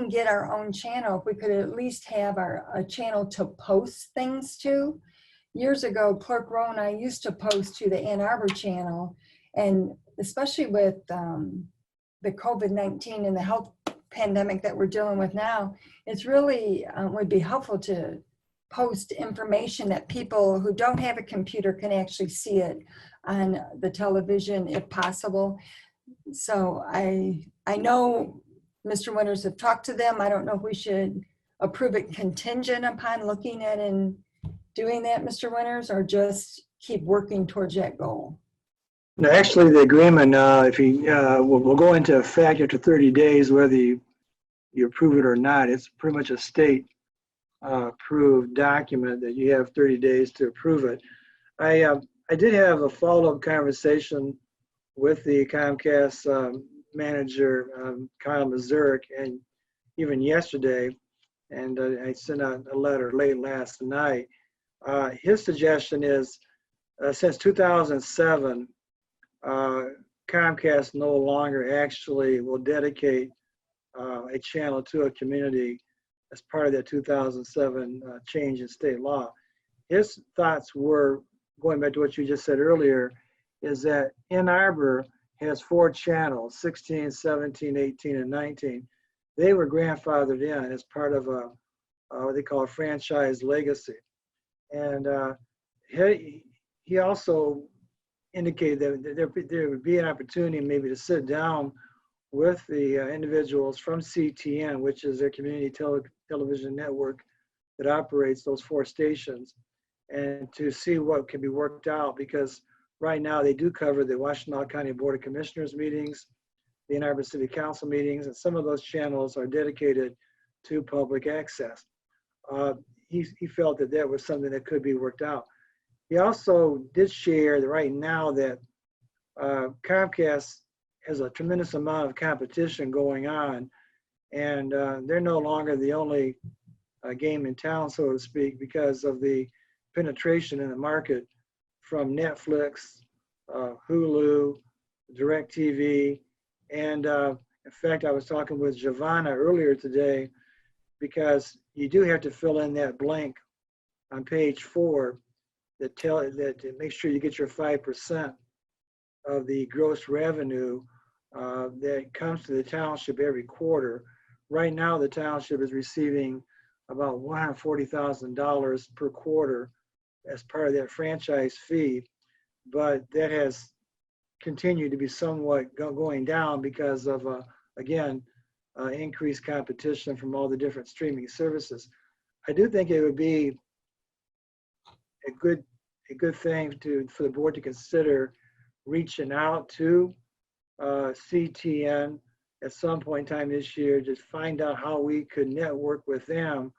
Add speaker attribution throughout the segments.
Speaker 1: didn't get our own channel, if we could at least have a channel to post things to. Years ago, Clerk Rowe and I used to post to the Ann Arbor channel, and especially with the COVID-19 and the health pandemic that we're dealing with now, it's really would be helpful to post information that people who don't have a computer can actually see it on the television if possible. So I know Mr. Winters have talked to them. I don't know if we should approve it contingent upon looking at and doing that, Mr. Winters, or just keep working towards that goal.
Speaker 2: No, actually, the agreement, if you will go into effect after 30 days, whether you approve it or not. It's pretty much a state approved document that you have 30 days to approve it. I did have a follow-up conversation with the Comcast manager, Kyle Mazurek, and even yesterday, and I sent out a letter late last night. His suggestion is, since 2007, Comcast no longer actually will dedicate a channel to a community as part of that 2007 change in state law. His thoughts were, going back to what you just said earlier, is that Ann Arbor has 4 channels, 16, 17, 18, and 19. They were grandfathered in as part of what they call a franchise legacy. And he also indicated that there would be an opportunity maybe to sit down with the individuals from CTN, which is their community television network that operates those 4 stations, and to see what can be worked out, because right now they do cover the Washtenaw County Board of Commissioners meetings, the Ann Arbor City Council meetings, and some of those channels are dedicated to public access. He felt that that was something that could be worked out. He also did share that right now that Comcast has a tremendous amount of competition going on, and they're no longer the only game in town, so to speak, because of the penetration in the market from Netflix, Hulu, DirecTV, and in fact, I was talking with Giovanna earlier today, because you do have to fill in that blank on page 4 that make sure you get your 5% of the gross revenue that comes to the township every quarter. Right now, the township is receiving about $140,000 per quarter as part of that franchise fee, but that has continued to be somewhat going down because of, again, increased competition from all the different streaming services. I do think it would be a good thing for the board to consider reaching out to CTN at some point in time this year, just find out how we could network with them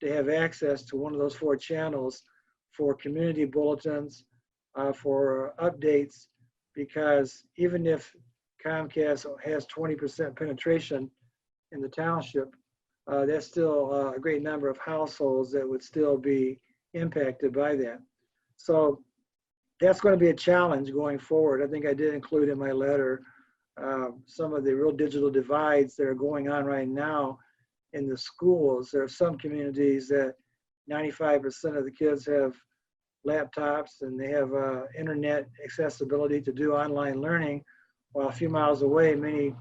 Speaker 2: to have access to one of those 4 channels for community bulletins, for updates, because even if Comcast has 20% penetration in the township, that's still a great number of households that would still be impacted by that. So that's going to be a challenge going forward. I think I did include in my letter some of the real digital divides that are going on right now in the schools. There are some communities that 95% of the kids have laptops and they have internet accessibility to do online learning, while a few miles away, many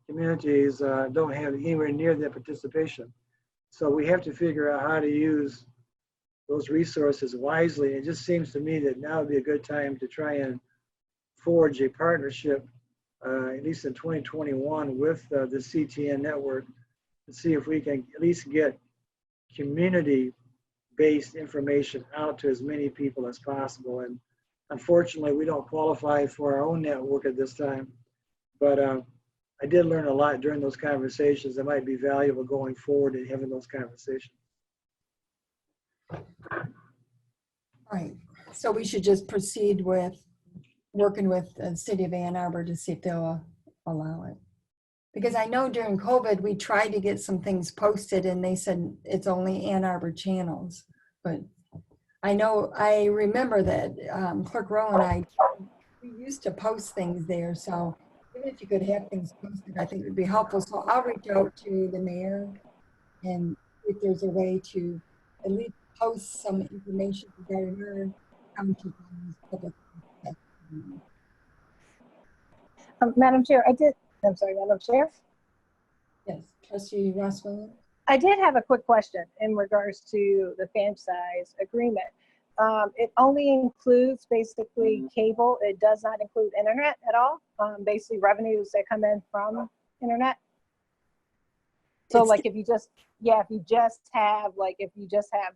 Speaker 2: communities don't have anywhere near that participation. So we have to figure out how to use those resources wisely. It just seems to me that now would be a good time to try and forge a partnership, at least in 2021, with the CTN network, to see if we can at least get community-based information out to as many people as possible. And unfortunately, we don't qualify for our own network at this time, but I did learn a lot during those conversations that might be valuable going forward in having those conversations.
Speaker 1: Right. So we should just proceed with working with the city of Ann Arbor to see if they'll allow it. Because I know during COVID, we tried to get some things posted and they said it's only Ann Arbor channels. But I remember that Clerk Rowe and we used to post things there. So if you could have things posted, I think it would be helpful. So I'll reach out to the mayor and if there's a way to at least post some information regarding her township on these public access.
Speaker 3: Madam Chair, I'm sorry, Madam Chair.
Speaker 1: Yes, trustee Ross Williams.
Speaker 3: I did have a quick question in regards to the franchise agreement. It only includes basically cable. It does not include internet at all. Basically revenues that come in from internet. So
Speaker 1: It's-
Speaker 3: like if you just have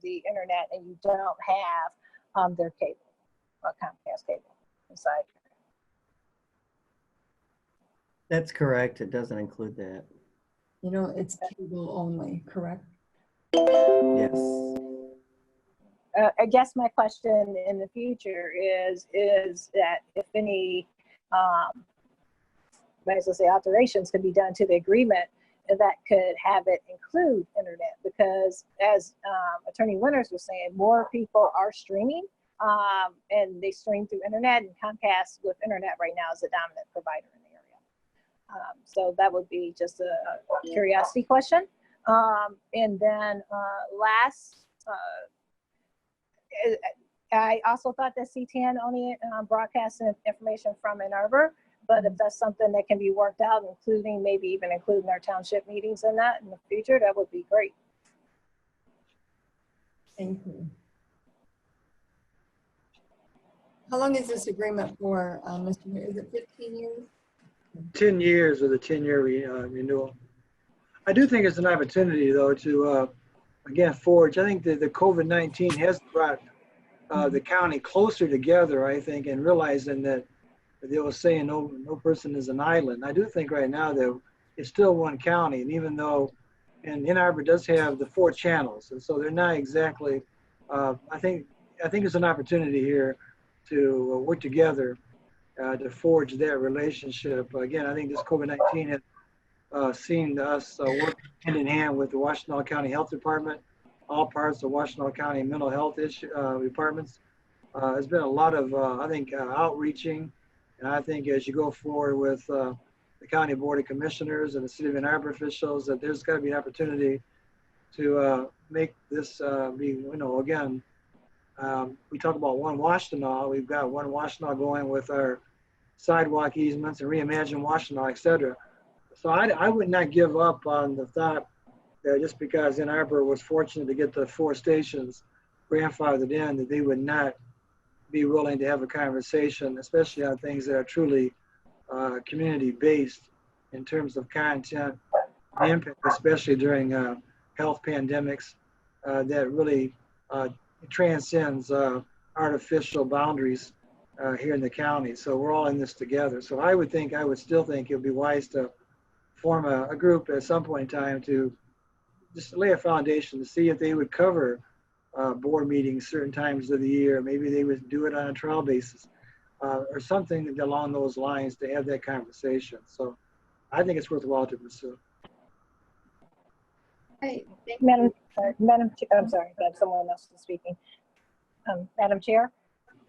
Speaker 3: the internet and you don't have their cable, Comcast cable inside.
Speaker 4: That's correct. It doesn't include that.
Speaker 1: You know, it's cable only, correct?
Speaker 4: Yes.
Speaker 3: I guess my question in the future is that if any, as I say, alterations could be done to the agreement that could have it include internet, because as Attorney Winters was saying, more people are streaming and they stream through internet, and Comcast with internet right now is the dominant provider in the area. So that would be just a curiosity question. And then I also thought that CTN only broadcasts information from Ann Arbor, but if that's something that can be worked out, maybe even including our township meetings in that in the future, that would be great.
Speaker 1: Thank you. How long is this agreement for, Mr. Mayor? Is it 15 years?
Speaker 2: 10 years with a 10-year renewal. I do think it's an opportunity, though, to, again, forge. I think that the COVID-19 has brought the county closer together, I think, and realizing that they were saying no person is an island. I do think right now that it's still one county, and even though, and Ann Arbor does have the 4 channels, and so they're not exactly, I think it's an opportunity here to work together to forge that relationship. Again, I think this COVID-19 has seen us work hand in hand with the Washtenaw County Health Department, all parts of Washtenaw County mental health departments. There's been a lot of, I think, outreaching. And I think as you go forward with the County Board of Commissioners and the City of Ann Arbor officials, that there's got to be an opportunity to make this be, again, we talk about one Washtenaw. We've got one Washtenaw going with our sidewalk easements and reimagine Washtenaw, et cetera. So I would not give up on the thought that just because Ann Arbor was fortunate to get the 4 stations grandfathered in, that they would not be willing to have a conversation, especially on things that are truly community-based in terms of content, the impact, especially during health pandemics, that really transcends artificial boundaries here in the county. So we're all in this together. So I would still think it would be wise to form a group at some point in time to just lay a foundation to see if they would cover board meetings certain times of the year. Maybe they would do it on a trial basis or something along those lines to have that conversation. So I think it's worthwhile to pursue.
Speaker 1: Right.
Speaker 3: Madam Chair, I'm sorry, but someone else is speaking. Madam Chair?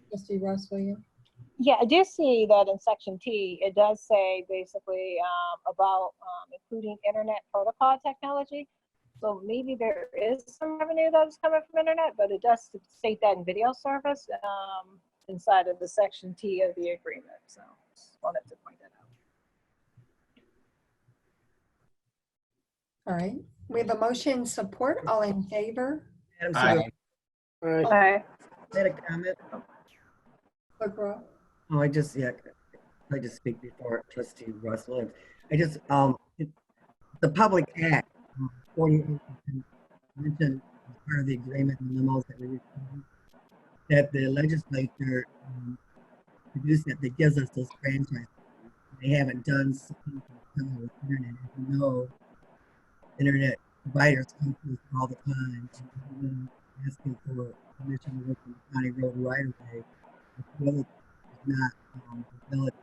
Speaker 1: Trustee Ross Williams.
Speaker 3: Yeah, I do see that in section T, it does say basically about including internet protocol technology. So maybe there is some revenue that's coming from internet, but it does state that in video service inside of the section T of the agreement. So just wanted to point that out.
Speaker 1: All right. We have a motion support. All in favor?
Speaker 4: Madam
Speaker 5: Aye.
Speaker 4: Secretary,
Speaker 3: Okay.
Speaker 4: I had a comment.
Speaker 1: Clerk Rowe.
Speaker 4: Oh, I just speak before Trustee Russ Williams. The Public Act 48 mentioned as part of the agreement and memos that we received that the legislature produced that gives us those franchises. They haven't done something with internet. As you know, internet providers come to us all the time and asking for permission to work on the county road right away. The village is not the village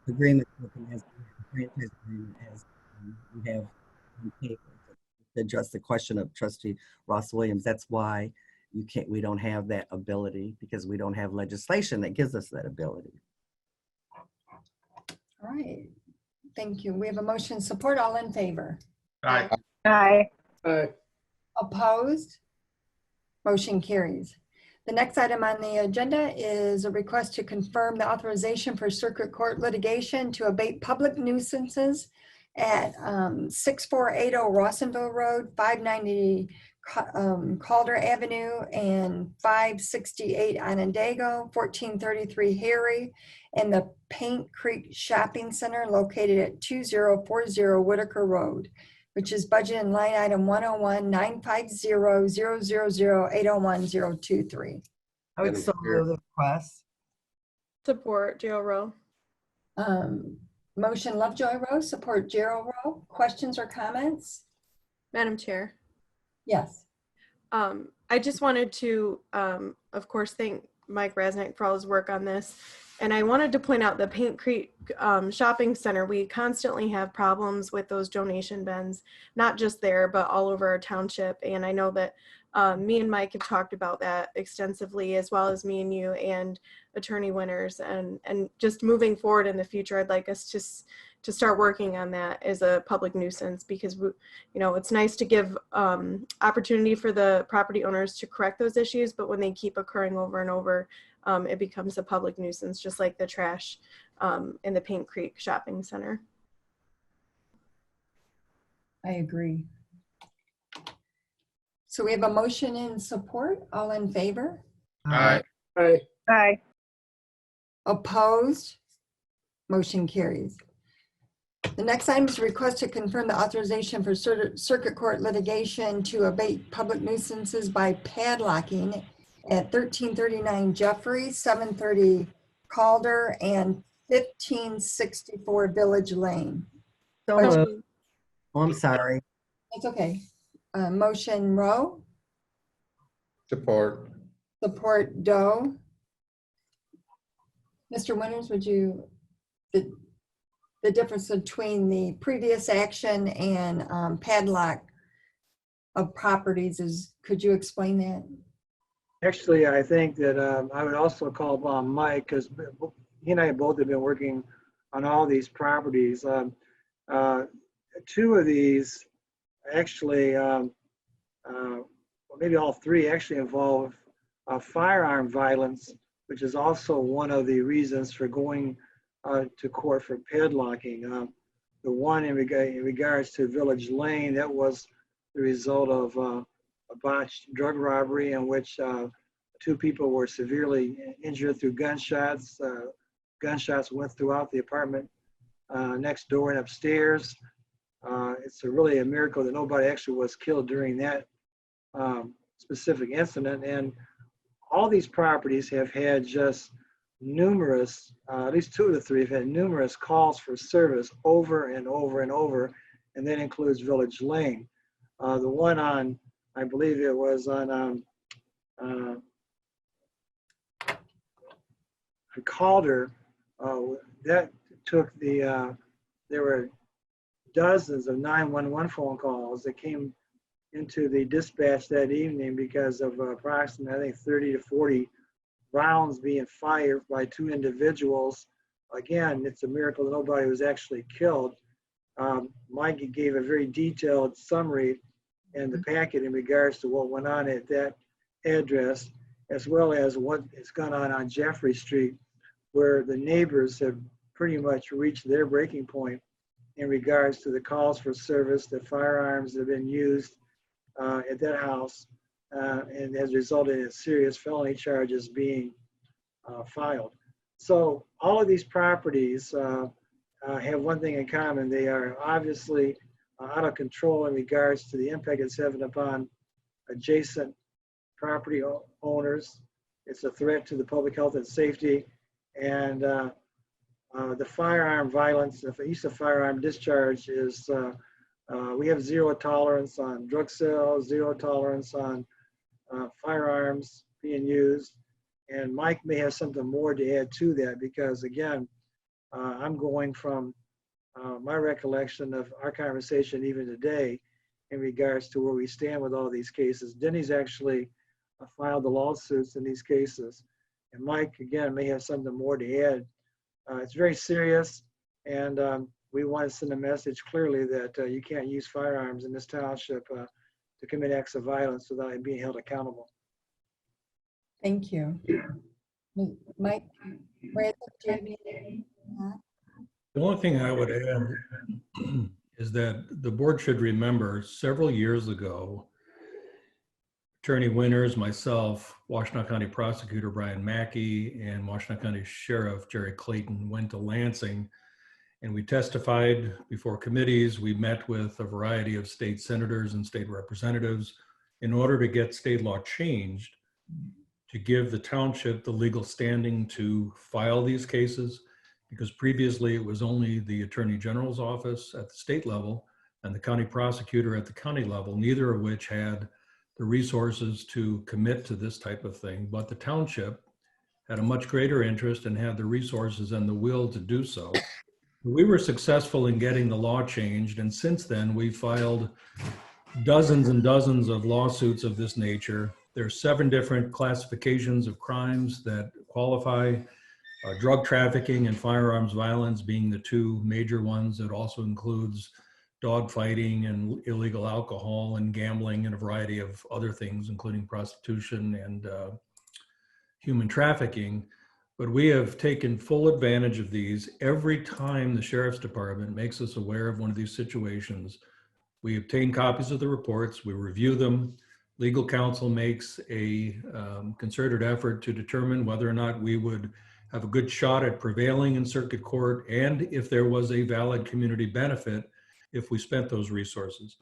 Speaker 4: agreement looking as the franchise agreement as we have on paper to address the question of Trustee Ross Williams. That's why
Speaker 5: we don't have that ability because we don't have legislation that gives us that ability.
Speaker 1: All right. Thank you. We have a motion support. All in favor?
Speaker 6: Aye.
Speaker 3: Aye.
Speaker 6: Aye.
Speaker 1: Opposed? Motion carries. The next item on the agenda is a request to confirm the authorization for circuit court litigation to abate public nuisances at 6480 Rawsonville Road, 590 Calder Avenue, and 568 Onondaga, 1433 Harry, and the Paint Creek Shopping Center located at 2040 Whitaker Road, which is budget and line item 101-950-000-801-023.
Speaker 5: I would
Speaker 6: Madam
Speaker 5: so
Speaker 6: Chair.
Speaker 5: move the request.
Speaker 7: Support, Joe Rowe.
Speaker 1: Motion Lovejoy Rowe, support Gerald Rowe. Questions or comments?
Speaker 7: Madam Chair.
Speaker 1: Yes.
Speaker 7: I just wanted to, of course, thank Mike Rasnick for all his work on this. And I wanted to point out the Paint Creek Shopping Center. We constantly have problems with those donation bins, not just there, but all over our township. And I know that me and Mike have talked about that extensively, as well as me and you and Attorney Winters. And just moving forward in the future, I'd like us to start working on that as a public nuisance, because it's nice to give opportunity for the property owners to correct those issues, but when they keep occurring over and over, it becomes a public nuisance, just like the trash in the Paint Creek Shopping Center.
Speaker 1: I agree. So we have a motion in support. All in favor?
Speaker 6: Aye. Aye.
Speaker 3: Aye.
Speaker 1: Opposed? Motion carries. The next item is a request to confirm the authorization for circuit court litigation to abate public nuisances by padlocking at 1339 Jeffrey, 730 Calder, and 1564 Village Lane.
Speaker 5: So
Speaker 1: Budget-
Speaker 5: moved. Oh, I'm sorry.
Speaker 1: It's okay. Motion Rowe,
Speaker 6: Support.
Speaker 1: support Doe. Mr. Winters, would you, the difference between the previous action and padlock of properties is, could you explain that?
Speaker 2: Actually, I think that I would also call upon Mike, because he and I both have been working on all these properties. Two of these actually, well, maybe all three actually involve firearm violence, which is also one of the reasons for going to court for padlocking. The one in regards to Village Lane, that was the result of a botched drug robbery in which two people were severely injured through gunshots. Gunshots went throughout the apartment next door and upstairs. It's really a miracle that nobody actually was killed during that specific incident. And all these properties have had just numerous, at least two of the three have had numerous calls for service over and over and over, and that includes Village Lane. The one on, I believe it was on Calder, that took there were dozens of 911 phone calls that came into the dispatch that evening because of approximately, I think, 30 to 40 rounds being fired by two individuals. Again, it's a miracle that nobody was actually killed. Mike gave a very detailed summary in the packet in regards to what went on at that address, as well as what has gone on Jeffrey Street, where the neighbors have pretty much reached their breaking point in regards to the calls for service, the firearms that have been used at that house, and has resulted in serious felony charges being filed. So all of these properties have one thing in common. They are obviously out of control in regards to the impact it's having upon adjacent property owners. It's a threat to the public health and safety. And the firearm violence, the use of firearm discharge is, we have zero tolerance on drug sales, zero tolerance on firearms being used. And Mike may have something more to add to that, because again, I'm going from my recollection of our conversation even today in regards to where we stand with all these cases. Denny's actually filed the lawsuits in these cases. And Mike, again, may have something more to add. It's very serious, and we want to send a message clearly that you can't use firearms in this township to commit acts of violence without being held accountable.
Speaker 1: Thank you. Mike, Brad, do you have anything?
Speaker 6: The only thing I would add is that the board should remember several years ago, Attorney Winters, myself, Washtenaw County Prosecutor Brian Mackey, and Washtenaw County Sheriff Jerry Clayton went to Lansing, and we testified before committees. We met with a variety of state senators and state representatives in order to get state law changed to give the township the legal standing to file these cases, because previously it was only the Attorney General's office at the state level and the county prosecutor at the county level, neither of which had the resources to commit to this type of thing. But the township had a much greater interest and had the resources and the will to do so. We were successful in getting the law changed, and since then we've filed dozens and dozens of lawsuits of this nature. There's 7 different classifications of crimes that qualify, drug trafficking and firearms violence being the 2 major ones. It also includes dog fighting and illegal alcohol and gambling and a variety of other things, including prostitution and human trafficking. But we have taken full advantage of these. Every time the Sheriff's Department makes us aware of one of these situations, we obtain copies of the reports, we review them. Legal counsel makes a concerted effort to determine whether or not we would have a good shot at prevailing in circuit court, and if there was a valid community benefit if we spent those resources.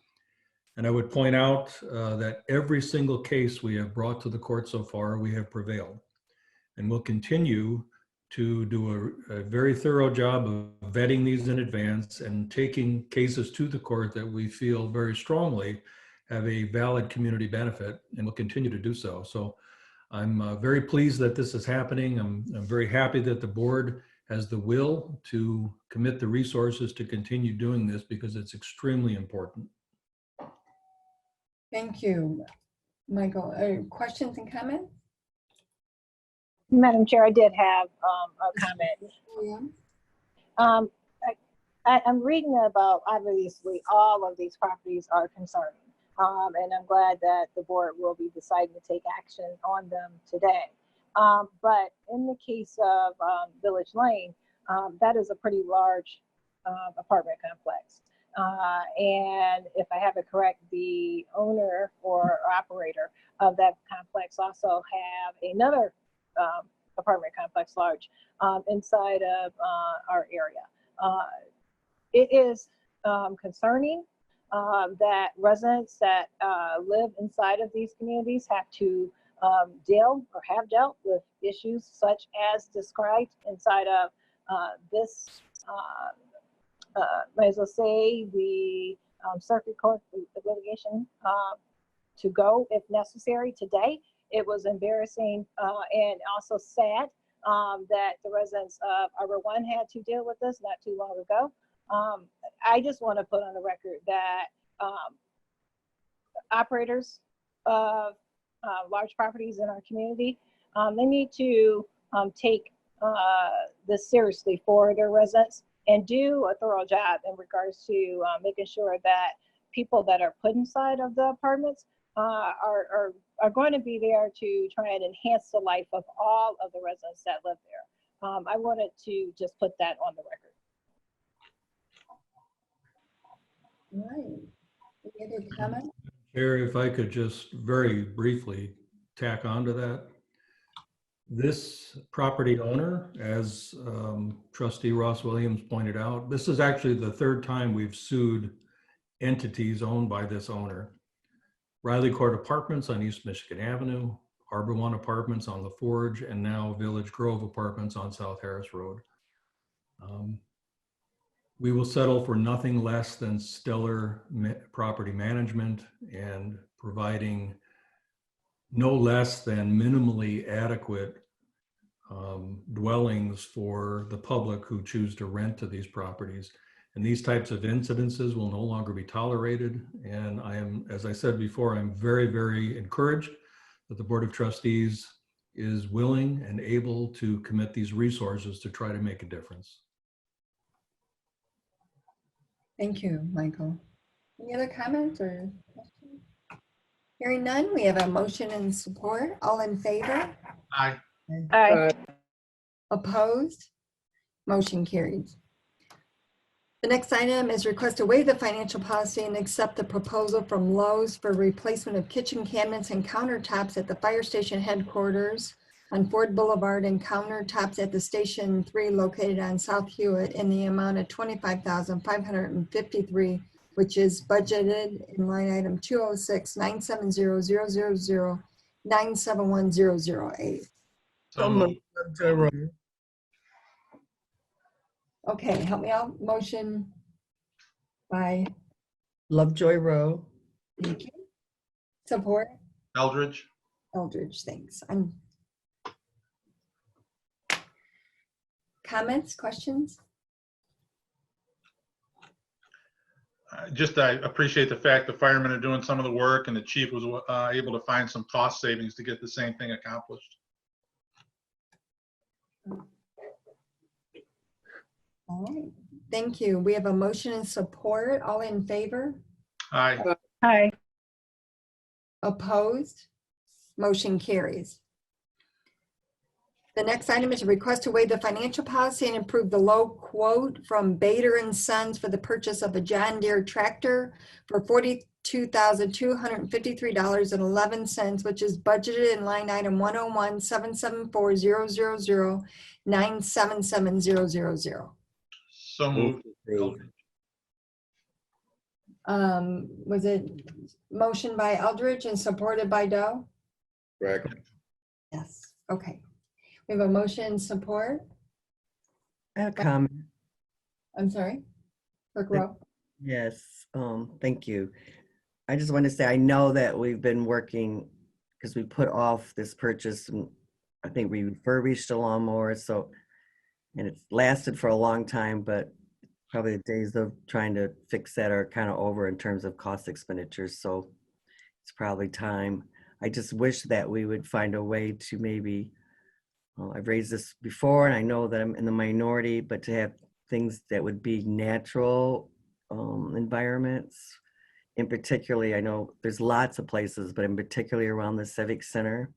Speaker 6: And I would point out that every single case we have brought to the court so far, we have prevailed. And we'll continue to do a very thorough job of vetting these in advance and taking cases to the court that we feel very strongly have a valid community benefit, and we'll continue to do so. So I'm very pleased that this is happening. I'm very happy that the board has the will to commit the resources to continue doing this, because it's extremely important.
Speaker 1: Thank you, Michael. Questions and comments?
Speaker 3: Madam Chair, I did have a comment.
Speaker 1: Yeah.
Speaker 3: I'm reading about, obviously, all of these properties are concerning. And I'm glad that the board will be deciding to take action on them today. But in the case of Village Lane, that is a pretty large apartment complex. And if I have it correct, the owner or operator of that complex also have another apartment complex large inside of our area. It is concerning that residents that live inside of these communities have to deal or have dealt with issues such as described inside of this, might as well say, the circuit court litigation to go if necessary today. It was embarrassing and also sad that the residents of Arbor One had to deal with this not too long ago. I just want to put on the record that operators of large properties in our community, they need to take this seriously for their residents and do a thorough job in regards to making sure that people that are put inside of the apartments are going to be there to try and enhance the life of all of the residents that live there. I wanted to just put that on the record.
Speaker 1: Right. Any other comments?
Speaker 6: Chair, if I could just very briefly tack on to that. This property owner, as Trustee Ross Williams pointed out, this is actually the 3rd time we've sued entities owned by this owner. Riley Court Apartments on East Michigan Avenue, Arbor One Apartments on La Forge, and now Village Grove Apartments on South Harris Road. We will settle for nothing less than stellar property management and providing no less than minimally adequate dwellings for the public who choose to rent to these properties. And these types of incidences will no longer be tolerated. And I am, as I said before, I'm very, very encouraged that the Board of Trustees is willing and able to commit these resources to try to make a difference.
Speaker 1: Thank you, Michael. Any other comments or questions? Hearing none, we have a motion and support. All in favor?
Speaker 8: Aye.
Speaker 3: Aye.
Speaker 1: Opposed? Motion carries. The next item is request to waive the financial policy and accept the proposal from Lowe's for replacement of kitchen cabinets and countertops at the fire station headquarters on Ford Boulevard and countertops at the Station 3 located on South Hewitt in the amount of $25,553, which is budgeted in line item 206-970-000-971-008.
Speaker 8: So moved.
Speaker 4: Lovejoy Road.
Speaker 1: Okay, help me out. Motion by,
Speaker 5: Lovejoy Road.
Speaker 1: thank you. Support,
Speaker 8: Eldridge.
Speaker 1: Eldridge, thanks. Comments, questions?
Speaker 8: I appreciate the fact the firemen are doing some of the work and the chief was able to find some cost savings to get the same thing accomplished.
Speaker 1: All right, thank you. We have a motion and support. All in favor?
Speaker 8: Aye.
Speaker 3: Aye.
Speaker 1: Opposed? Motion carries. The next item is a request to waive the financial policy and approve the low quote from Bader and Sons for the purchase of a John Deere tractor for $42,253.11, which is budgeted in line item 101-774-000-977-000.
Speaker 8: So moved. Eldridge.
Speaker 1: Was it motion by Eldridge and supported by Doe?
Speaker 9: Correct.
Speaker 1: Yes, okay. We have a motion and support.
Speaker 5: I have a comment.
Speaker 1: I'm sorry. Clerk Rowe.
Speaker 5: Yes, thank you. I just want to say, I know that we've been working because we put off this purchase and I think we refurbished a lawnmower, so, and it's lasted for a long time, but probably the days of trying to fix that are kind of over in terms of cost expenditures, so it's probably time. I just wish that we would find a way to maybe, I've raised this before and I know that I'm in the minority, but to have things that would be natural environments. In particularly, I know there's lots of places, but in particularly around the Civic Center.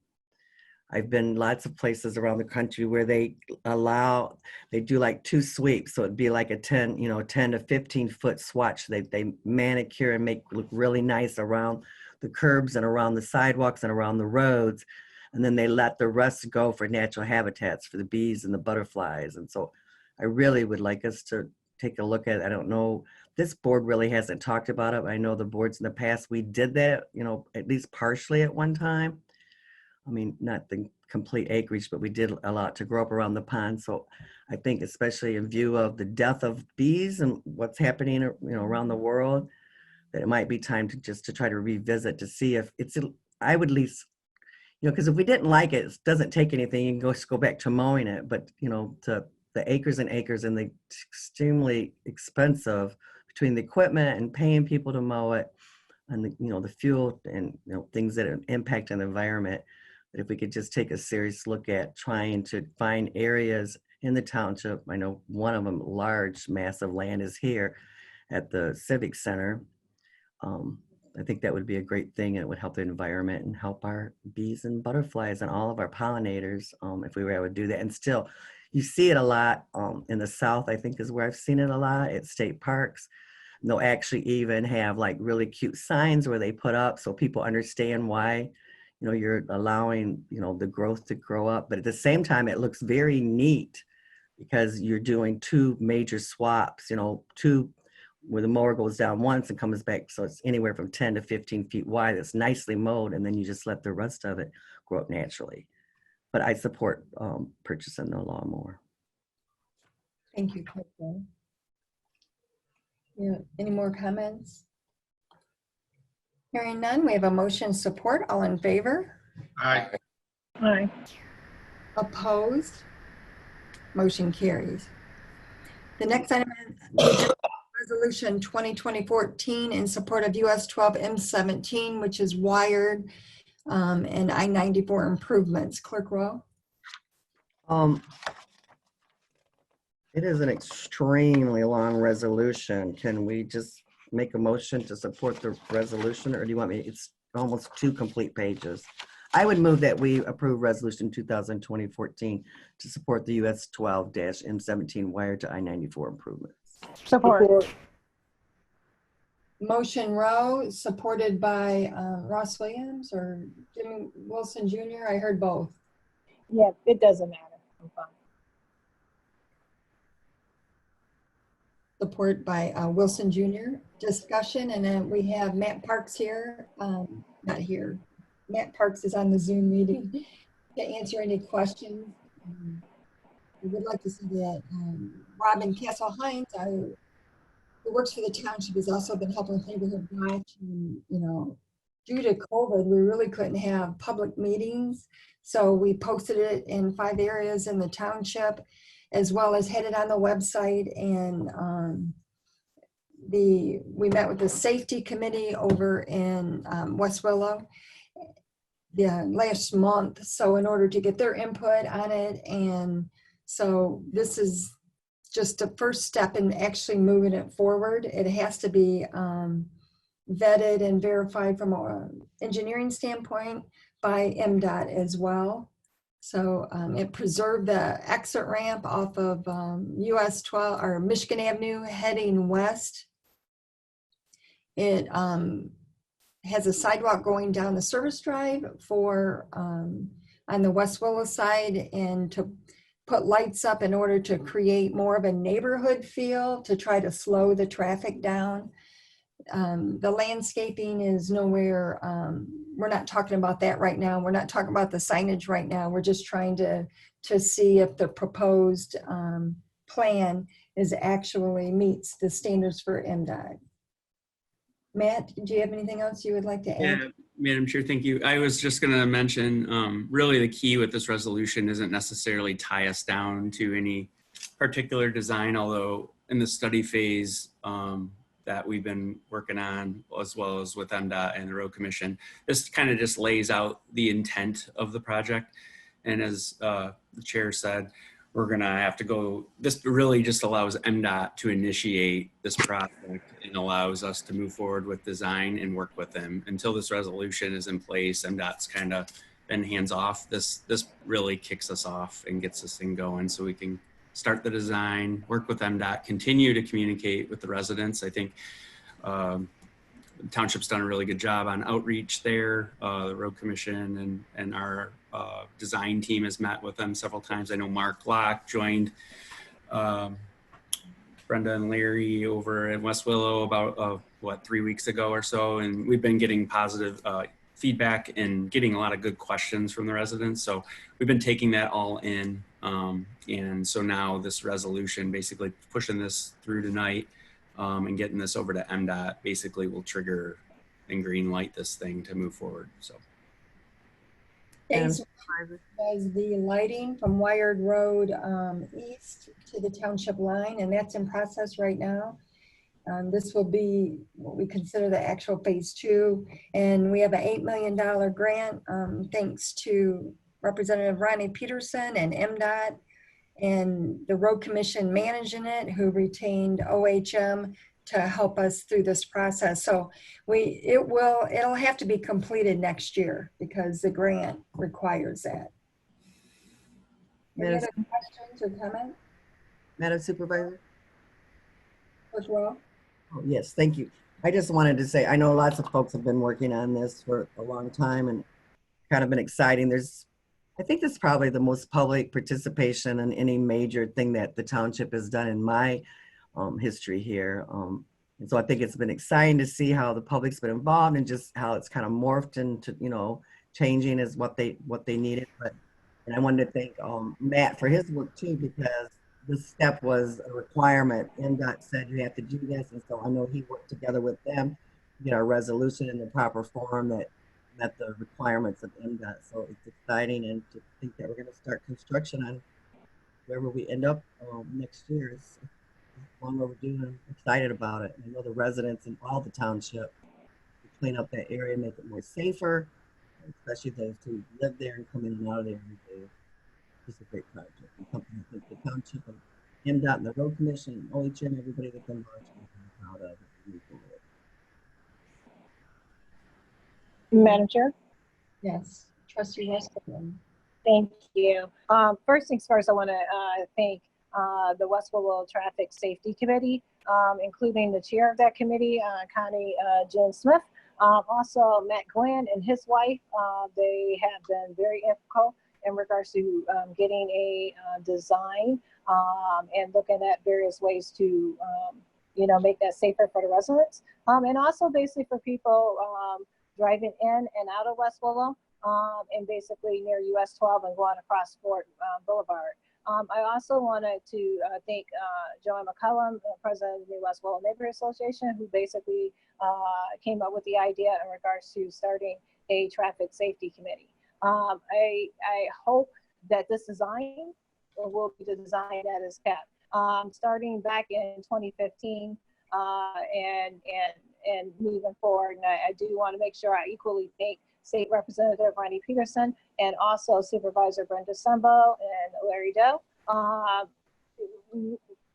Speaker 5: I've been lots of places around the country where they do like 2 sweeps. So it'd be like a 10 to 15 foot swatch. They manicure and make look really nice around the curbs and around the sidewalks and around the roads. And then they let the rest go for natural habitats for the bees and the butterflies. And so I really would like us to take a look at it. I don't know, this board really hasn't talked about it. I know the boards in the past, we did that, at least partially at one time. I mean, not the complete acreage, but we did a lot to grow up around the pond. So I think especially in view of the death of bees and what's happening, around the world, that it might be time to try to revisit to see if I would at least, because if we didn't like it, it doesn't take anything. You can go back to mowing it, but to the acres and acres and the extremely expensive between the equipment and paying people to mow it and the fuel and things that impact on the environment, that if we could just take a serious look at trying to find areas in the township. I know one of them, large, massive land is here at the Civic Center. I think that would be a great thing, and it would help the environment and help our bees and butterflies and all of our pollinators if we were able to do that. And still, you see it a lot in the South, I think is where I've seen it a lot, at state parks. And they'll actually even have like really cute signs where they put up so people understand why, you're allowing, the growth to grow up. But at the same time, it looks very neat because you're doing 2 major swaps, 2 where the mower goes down once and comes back. So it's anywhere from 10 to 15 feet wide. It's nicely mowed. And then you just let the rest of it grow up naturally. But I support purchasing the lawnmower.
Speaker 1: Thank you, Clerk Rowe. Yeah, any more comments? Hearing none, we have a motion support. All in favor?
Speaker 8: Aye.
Speaker 3: Aye.
Speaker 1: Opposed? Motion carries. The next item is Resolution 2020-14 in support of US 12 M17, which is wired and I-94 improvements. Clerk Rowe?
Speaker 5: Um, it is an extremely long resolution. Can we just make a motion to support the resolution, or do you want me, it's almost 2 complete pages. I would move that we approve resolution 2020-14 to support the US 12-M17 wire to I-94 improvements.
Speaker 3: Support.
Speaker 1: Motion Rowe, supported by Ross Williams or Jimmy Wilson Jr. I heard both.
Speaker 3: Yeah, it doesn't matter. I'm fine.
Speaker 1: Support by Wilson Jr. Discussion, and then we have Matt Parks here, not here. Matt Parks is on the Zoom meeting to answer any questions. We would like to see that Robin Castle Hines, who works for the township, has also been helping with neighborhood watch. And, you know, due to COVID, we really couldn't have public meetings. So we posted it in 5 areas in the township, as well as had it on the website. And we met with the safety committee over in West Willow last month. So in order to get their input on it. And so this is just a first step in actually moving it forward. It has to be vetted and verified from an engineering standpoint by MDOT as well. So it preserved the exit ramp off of US 12 or Michigan Avenue heading west. It has a sidewalk going down the service drive for on the West Willow side, and to put lights up in order to create more of a neighborhood feel to try to slow the traffic down. The landscaping is nowhere, we're not talking about that right now. We're not talking about the signage right now. We're just trying to see if the proposed plan is actually meets the standards for MDOT. Matt, do you have anything else you would like to add?
Speaker 9: Yeah, Madam Chair, thank you. I was just going to mention, really the key with this resolution isn't necessarily tie us down to any particular design, although in the study phase that we've been working on, as well as with MDOT and the Road Commission, this kind of just lays out the intent of the project. And as the chair said, we're going to have to go, this really just allows MDOT to initiate this project and allows us to move forward with design and work with them. Until this resolution is in place, MDOT's kind of been hands off. This really kicks us off and gets this thing going so we can start the design, work with MDOT, continue to communicate with the residents. I think the township's done a really good job on outreach there. The Road Commission and our design team has met with them several times. I know Mark Locke joined Brenda and Larry over in West Willow about 3 weeks ago or so, and we've been getting positive feedback and getting a lot of good questions from the residents. So we've been taking that all in, and so now this resolution, basically pushing this through tonight and getting this over to MDOT, basically will trigger and green light this thing to move forward. So.
Speaker 1: Thanks. As the lighting from Wired Road east to the township line, and that's in process right now. This will be what we consider the actual phase 2, and we have an $8 million grant thanks to Representative Ronnie Peterson and MDOT and the Road Commission managing it, who retained OHM to help us through this process. So it'll have to be completed next year because the grant requires that. Any other questions or comments?
Speaker 5: Madam Supervisor?
Speaker 1: First Rowe?
Speaker 5: Oh, yes, thank you. I just wanted to say, I know lots of folks have been working on this for a long time and kind of been exciting. I think this is probably the most public participation in any major thing that the township has done in my history here. And so I think it's been exciting to see how the public's been involved and just how it's kind of morphed into, changing is what they needed. And I wanted to thank Matt for his work too, because this step was a requirement. MDOT said you have to do this. And so I know he worked together with them to get our resolution in the proper form that met the requirements of MDOT. So it's exciting, and to think that we're going to start construction on wherever we end up next year is long overdue. I'm excited about it. I know the residents in all the township to clean up that area, make it more safer,
Speaker 4: especially those who live there and come in and out of there every day. It's a great project. And something I think the township and MDOT and the road commission, OHM, everybody that's involved should be very proud of and move forward.
Speaker 3: Madam Chair?
Speaker 1: Yes, trustee Westerman.
Speaker 3: Thank you. First things first, I want to thank the West Willow Traffic Safety Committee, including the chair of that committee, Connie Jen Smith. Also, Matt Glenn and his wife, they have been very integral in regards to getting a design and looking at various ways to, make that safer for the residents. And also basically for people driving in and out of West Willow. And basically near US 12 and going across Fort Boulevard. I also wanted to thank Joanne McCullum, president of the West Willow Neighborhood Association, who basically came up with the idea in regards to starting a traffic safety committee. I hope that this design will be the design that is kept. Starting back in 2015 and moving forward, and I do want to make sure I equally thank State Representative Ronnie Peterson and also Supervisor Brenda Sumbo and Larry Doe.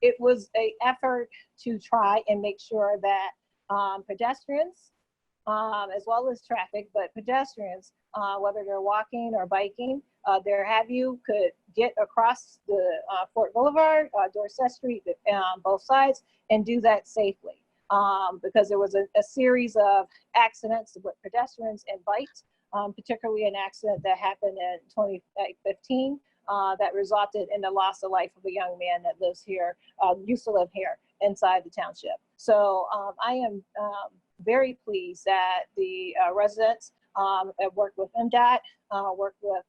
Speaker 3: It was an effort to try and make sure that pedestrians, as well as traffic, but pedestrians, whether they're walking or biking, could get across the Fort Boulevard, Dorset Street, both sides, and do that safely. Because there was a series of accidents with pedestrians and bikes, particularly an accident that happened in 2015 that resulted in the loss of life of a young man that lives here, used to live here inside the township. So I am very pleased that the residents have worked with MDOT, worked with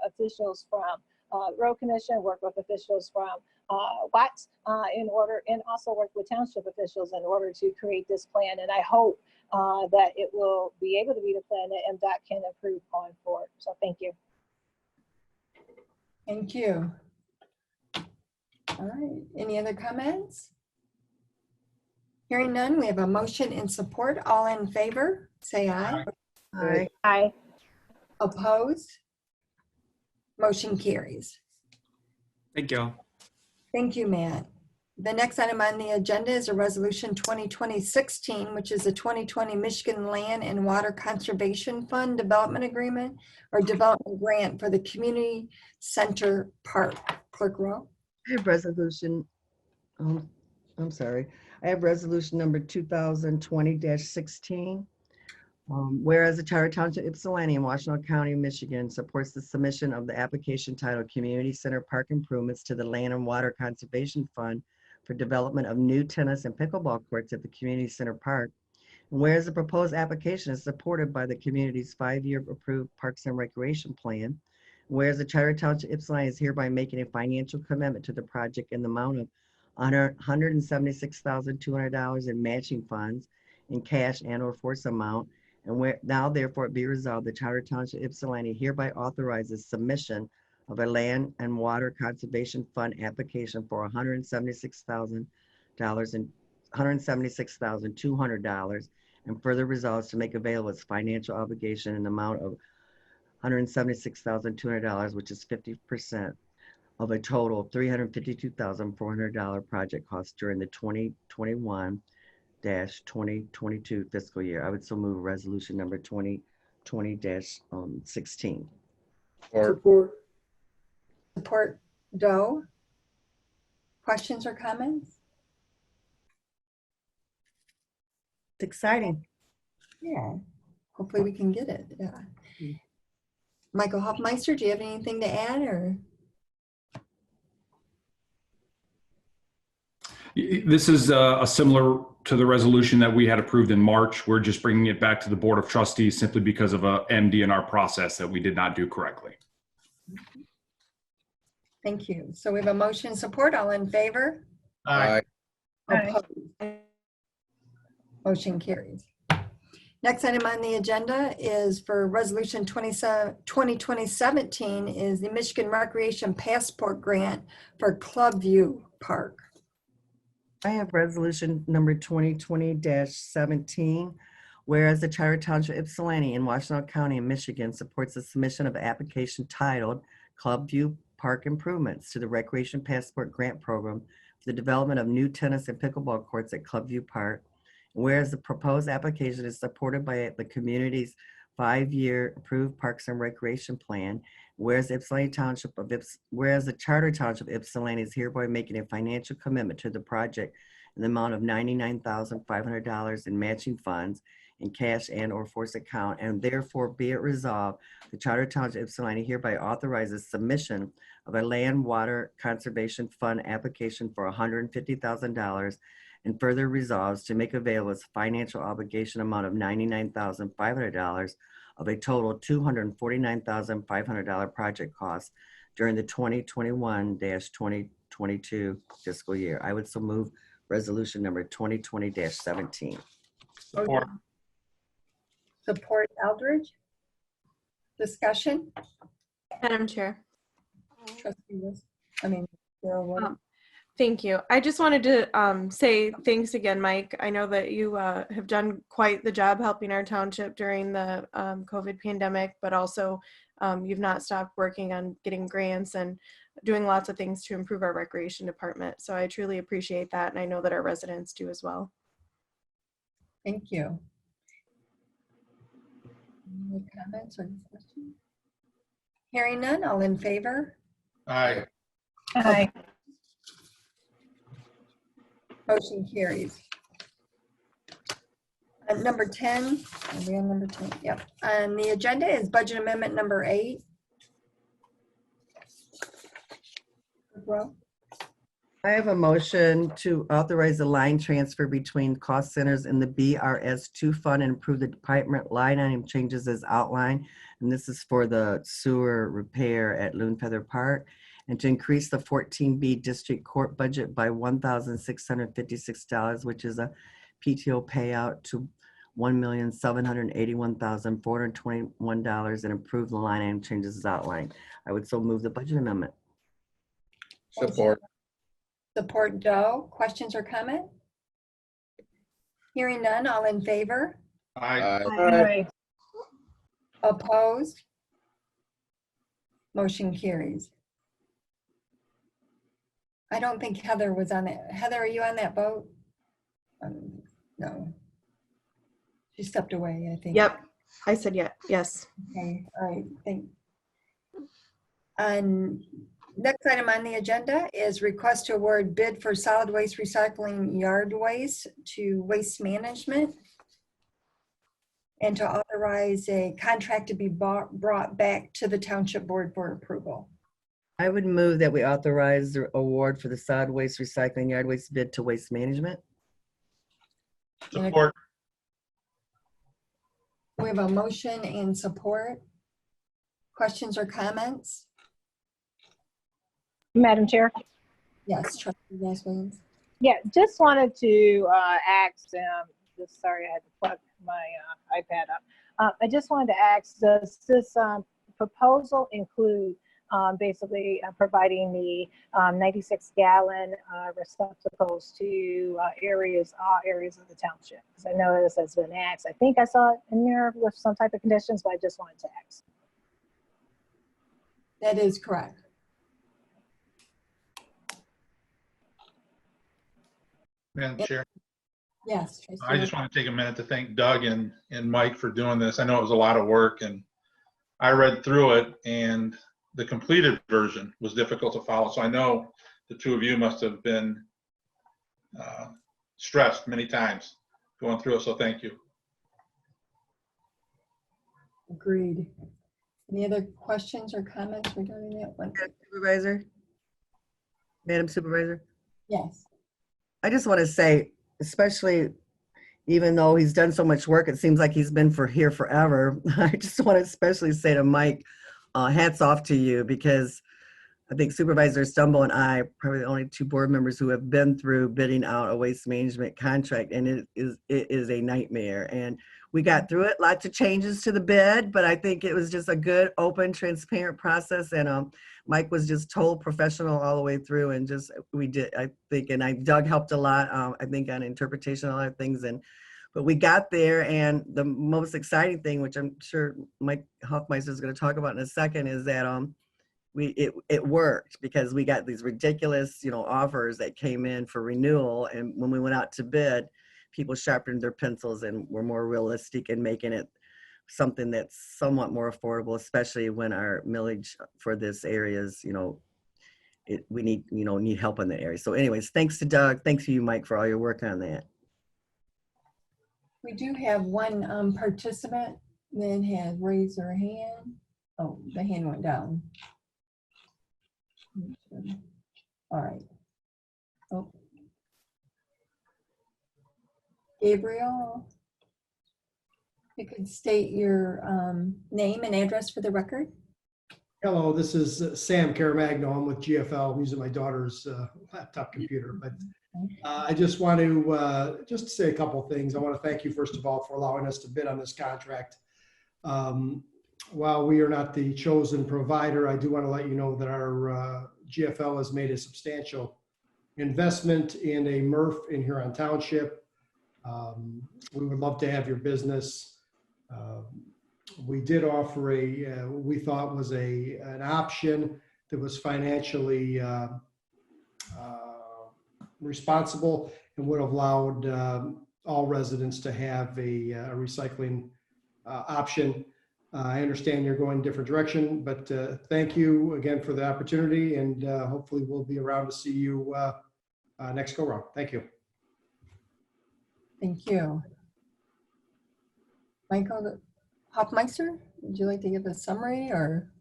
Speaker 3: officials from Road Commission, worked with officials from Watts and also work with township officials in order to create this plan. And I hope that it will be able to be the plan that MDOT can approve going forward. So thank you.
Speaker 1: Thank you. All right, any other comments? Hearing none, we have a motion in support. All in favor, say aye.
Speaker 5: Aye.
Speaker 3: Aye.
Speaker 1: Opposed? Motion carries.
Speaker 9: Thank you.
Speaker 1: Thank you, Matt. The next item on the agenda is a resolution 2020-16, which is a 2020 Michigan Land and Water Conservation Fund Development Agreement or Development Grant for the Community Center Park. Clerk Rowe.
Speaker 5: I have resolution, I'm sorry. I have resolution number 2020-16. Whereas the Charter Township, Ypsilanti in Washtenaw County, Michigan supports the submission of the application titled Community Center Park Improvements to the Land and Water Conservation Fund for development of new tennis and pickleball courts at the Community Center Park. And whereas the proposed application is supported by the community's 5-year approved Parks and Recreation Plan. Whereas the Charter Township Ypsilanti is hereby making a financial commitment to the project in the amount of $176,200 in matching funds in cash and or force amount. And where now therefore it be resolved, the Charter Township Ypsilanti hereby authorizes submission of a Land and Water Conservation Fund application for $176,200 and further resolves to make available its financial obligation in the amount of $176,200, which is 50% of a total $352,400 project cost during the 2021-2022 fiscal year. I would so move resolution number 2020-16.
Speaker 1: Support Doe. Questions or comments?
Speaker 5: It's exciting.
Speaker 1: Yeah, hopefully we can get it. Yeah. Michael Hoffmeister, do you have anything to add or?
Speaker 10: This is similar to the resolution that we had approved in March. We're just bringing it back to the Board of Trustees simply because of a MD&R process that we did not do correctly.
Speaker 1: Thank you. So we have a motion support. All in favor?
Speaker 8: Aye.
Speaker 1: Opposed? Motion carries. Next item on the agenda is for resolution 2020-17 is the Michigan Recreation Passport Grant for Clubview Park.
Speaker 5: I have resolution number 2020-17. Whereas the Charter Township Ypsilanti in Washtenaw County in Michigan supports the submission of an application titled Clubview Park Improvements to the Recreation Passport Grant Program for the development of new tennis and pickleball courts at Clubview Park. Whereas the proposed application is supported by the community's 5-year approved Parks and Recreation Plan. Whereas whereas the Charter Township Ypsilanti is hereby making a financial commitment to the project in the amount of $99,500 in matching funds in cash and/or force account, and therefore be it resolved, the Charter Township Ypsilanti hereby authorizes submission of a Land Water Conservation Fund application for $150,000, and further resolves to make available its financial obligation amount of $99,500 of a total $249,500 project cost during the 2021-2022 fiscal year. I would so move resolution number 2020-17.
Speaker 8: Support.
Speaker 1: Support Eldridge. Discussion?
Speaker 7: Madam Chair.
Speaker 1: Trustee Liz, Sarah Wood.
Speaker 7: Thank you. I just wanted to say thanks again, Mike. I know that you have done quite the job helping our township during the COVID pandemic, but also you've not stopped working on getting grants and doing lots of things to improve our recreation department. So I truly appreciate that. And I know that our residents do as well.
Speaker 1: Thank you. Any comments or discussion? Hearing none, all in favor?
Speaker 8: Aye.
Speaker 3: Aye.
Speaker 1: Motion carries. Number 10, are we on number 10? Yep. And the agenda is budget amendment number 8. Well,
Speaker 5: I have a motion to authorize a line transfer between cost centers in the BRS2 fund and approve the department line item changes as outlined. And this is for the sewer repair at Loon Feather Park, and to increase the 14B district court budget by $1,656, which is a PTO payout to $1,781,421, and approve the line item changes as outlined. I would so move the budget amendment.
Speaker 11: Support.
Speaker 1: Support Doe. Questions or comment? Hearing none, all in favor?
Speaker 8: Aye.
Speaker 3: Aye.
Speaker 1: Opposed? Motion carries. I don't think Heather was on it. Heather, are you on that boat? No. She stepped away, I think.
Speaker 7: Yep. I said yeah. Yes.
Speaker 1: Okay, all right, and next item on the agenda is request to award bid for solid waste recycling yard waste to Waste Management, and to authorize a contract to be brought back to the Township Board for approval.
Speaker 5: I would move that we authorize the award for the solid waste recycling yard waste bid to Waste Management.
Speaker 8: Support.
Speaker 1: We have a motion and support. Questions or comments?
Speaker 3: Madam Chair.
Speaker 1: Yes, Trustee Williams.
Speaker 3: Yeah, just wanted to ask, sorry, I had to plug my iPad up. I just wanted to ask, does this proposal include basically providing the 96-gallon receptacles to areas of the township? Because I know this has been asked. I think I saw it in there with some type of conditions, but I just wanted to ask.
Speaker 1: That is correct.
Speaker 8: Madam Chair,
Speaker 1: Yes. Trustee
Speaker 8: I just want to take a minute to thank Doug and Mike for doing this. I know it was a lot of work, and I read through it, and the completed version was difficult to follow. So I know the two of you must have been stressed many times going through it. So thank you.
Speaker 1: Agreed. Any other questions or comments regarding that one?
Speaker 5: Madam Supervisor?
Speaker 1: Yes.
Speaker 5: I just want to say, especially even though he's done so much work, it seems like he's been here forever. I just want to especially say to Mike, hats off to you, because I think Supervisor Stumble and I, probably the only two board members who have been through bidding out a waste management contract, and it is a nightmare. And we got through it, lots of changes to the bid, but I think it was just a good, open, transparent process. And Mike was just total professional all the way through, and we did, I think, and Doug helped a lot, I think, on interpretation, a lot of things. And But we got there, and the most exciting thing, which I'm sure Mike Hoffmeister is going to talk about in a second, is that it worked, because we got these ridiculous, offers that came in for renewal, and when we went out to bid, people sharpened their pencils and were more realistic in making it something that's somewhat more affordable, especially when our millage for this area is, we need help in the area. So anyways, thanks to Doug, thanks to you, Mike, for all your work on that.
Speaker 1: We do have one participant that has raised their hand. Oh, the hand went down. All right. Oh. Gabriel, you could state your name and address for the record.
Speaker 12: Hello, this is Sam Caramagno. I'm with GFL. I'm using my daughter's laptop computer, but I just want to just say a couple of things. I want to thank you, first of all, for allowing us to bid on this contract. While we are not the chosen provider, I do want to let you know that our GFL has made a substantial investment in a MRF in Huron Township. We would love to have your business. We did offer what we thought was an option that was financially responsible and would have allowed all residents to have a recycling option. I understand you're going a different direction, but thank you again for the opportunity, and hopefully we'll be around to see you next go round. Thank you.
Speaker 1: Thank you. Michael Hoffmeister, would you like to give a summary or?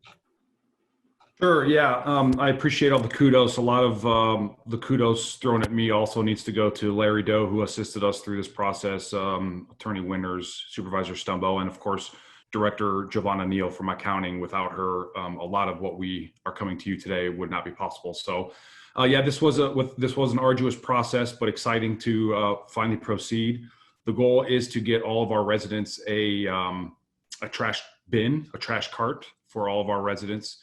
Speaker 10: Sure, yeah. I appreciate all the kudos. A lot of the kudos thrown at me also needs to go to Larry Doe, who assisted us through this process, Attorney Winters, Supervisor Stumbo, and of course, Director Giovanna Neal from accounting. Without her, a lot of what we are coming to you today would not be possible. So yeah, this was an arduous process, but exciting to finally proceed. The goal is to get all of our residents a trash bin, a trash cart for all of our residents,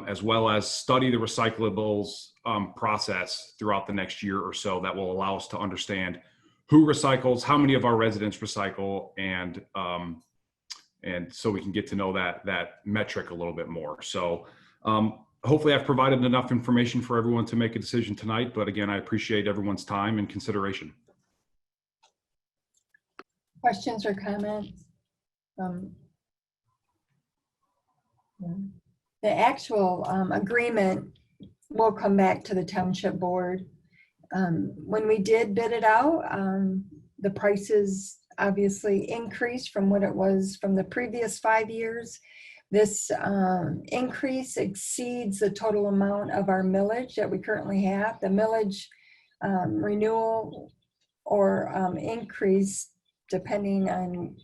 Speaker 10: as well as study the recyclables process throughout the next year or so. That will allow us to understand who recycles, how many of our residents recycle, and so we can get to know that metric a little bit more. So hopefully I've provided enough information for everyone to make a decision tonight. But again, I appreciate everyone's time and consideration.
Speaker 1: Questions or comments? The actual agreement will come back to the township board. When we did bid it out, the prices obviously increased from what it was from the previous 5 years. This increase exceeds the total amount of our millage that we currently have. The millage renewal or increase, depending on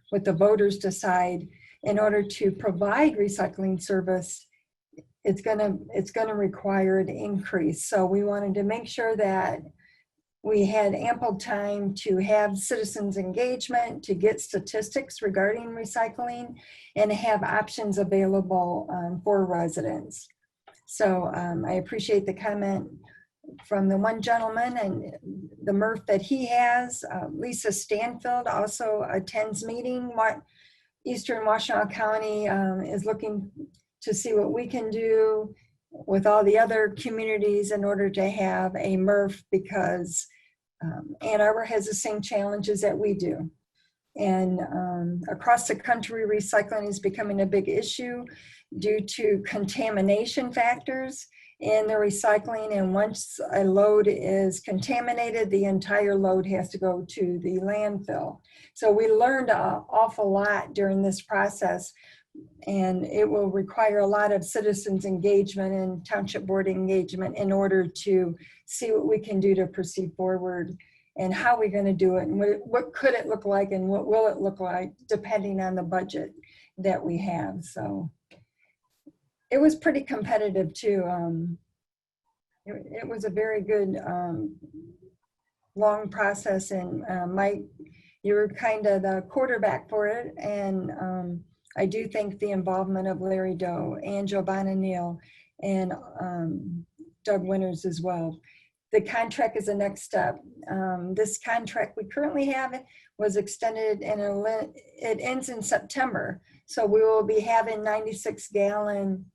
Speaker 1: what the voters decide, in order to provide recycling service, it's gonna require an increase. So we wanted to make sure that we had ample time to have citizens engagement, to get statistics regarding recycling, and have options available for residents. So I appreciate the comment from the one gentleman and the MRF that he has. Lisa Stanfield also attends meeting. Eastern Washtenaw County is looking to see what we can do with all the other communities in order to have a MRF, because Ann Arbor has the same challenges that we do. And across the country, recycling is becoming a big issue due to contamination factors in the recycling. And once a load is contaminated, the entire load has to go to the landfill. So we learned an awful lot during this process, and it will require a lot of citizens engagement and township board engagement in order to see what we can do to proceed forward and how we're going to do it, and what could it look like and what will it look like depending on the budget that we have. So it was pretty competitive too. It was a very good long process, and Mike, you were kind of the quarterback for it, and I do thank the involvement of Larry Doe and Giovanna Neal and Doug Winters as well. the contract is the next step. This contract we currently have was extended and it ends in September. So we will be having 96-gallon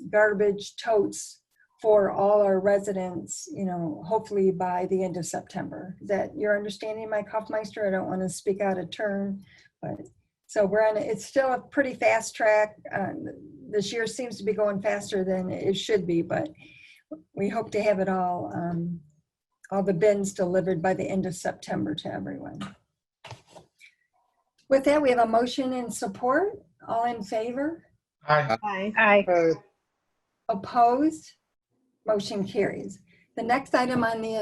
Speaker 1: garbage totes for all our residents, you know, hopefully by the end of September. Is that your understanding, Mike Hoffmeister? I don't want to speak out of turn, but so we're on, it's still a pretty fast track. This year seems to be going faster than it should be, but we hope to have it all the bins delivered by the end of September to everyone. With that, we have a motion and support. All in favor?
Speaker 8: Aye.
Speaker 3: Aye.
Speaker 1: Opposed? Motion carries. The next item on the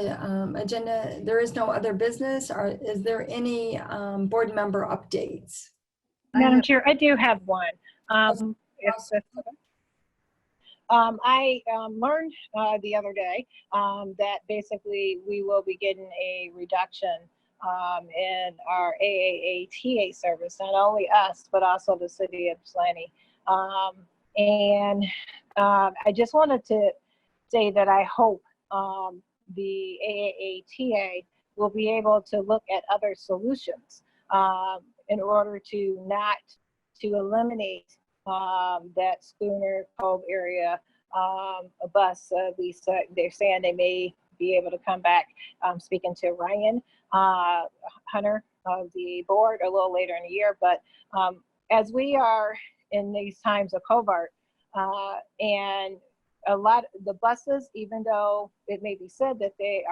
Speaker 1: agenda, there is no other business, or is there any board member updates?
Speaker 3: Madam Chair, I do have one. I learned the other day that basically we will be getting a reduction in our AAATA service, not only us, but also the city of Ypsilanti. I just wanted to say that I hope the AAATA will be able to look at other solutions in order to not to eliminate that Schooner Cove area a bus. They're saying they may be able to come back. Speaking to Ryan Hunter of the board a little later in the year, but as we are in these times of covert, and a lot of the buses, even though it may be said that they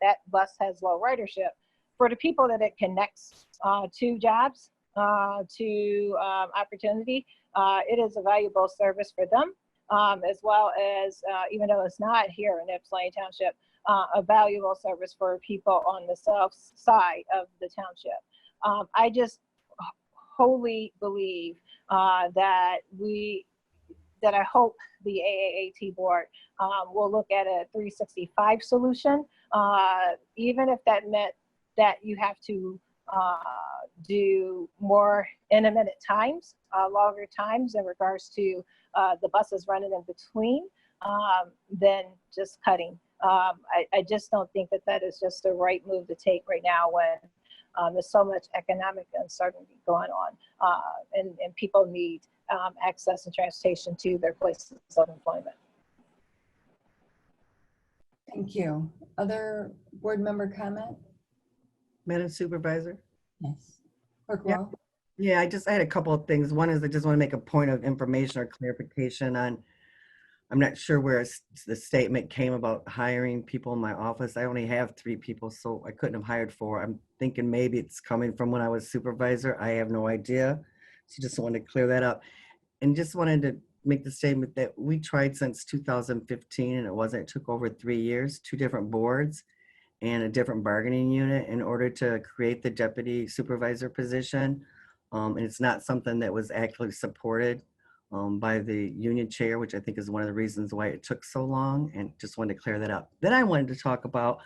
Speaker 3: that bus has low ridership, for the people that it connects to jobs, to opportunity, it is a valuable service for them, as well as, even though it's not here in Ypsilanti Township, a valuable service for people on the south side of the township. I just wholly believe that I hope the AAAT board will look at a 365 solution, even if that meant that you have to do more intermittent times, longer times in regards to the buses running in between, than just cutting. I just don't think that that is just the right move to take right now when there's so much economic uncertainty going on, and people need access and transportation to their places of employment.
Speaker 1: Thank you. Other board member comment?
Speaker 5: Madam Supervisor?
Speaker 1: Yes. Clerk
Speaker 5: Yeah.
Speaker 1: Wall?
Speaker 5: Yeah, I had a couple of things. One is I just want to make a point of information or clarification on, I'm not sure where the statement came about hiring people in my office. I only have 3 people, so I couldn't have hired 4. I'm thinking maybe it's coming from when I was supervisor. I have no idea. So just wanted to clear that up. And just wanted to make the statement that we tried since 2015, and it took over 3 years, 2 different boards and a different bargaining unit in order to create the deputy supervisor position. And it's not something that was actually supported by the union chair, which I think is one of the reasons why it took so long, and just wanted to clear that up. Then I wanted to talk about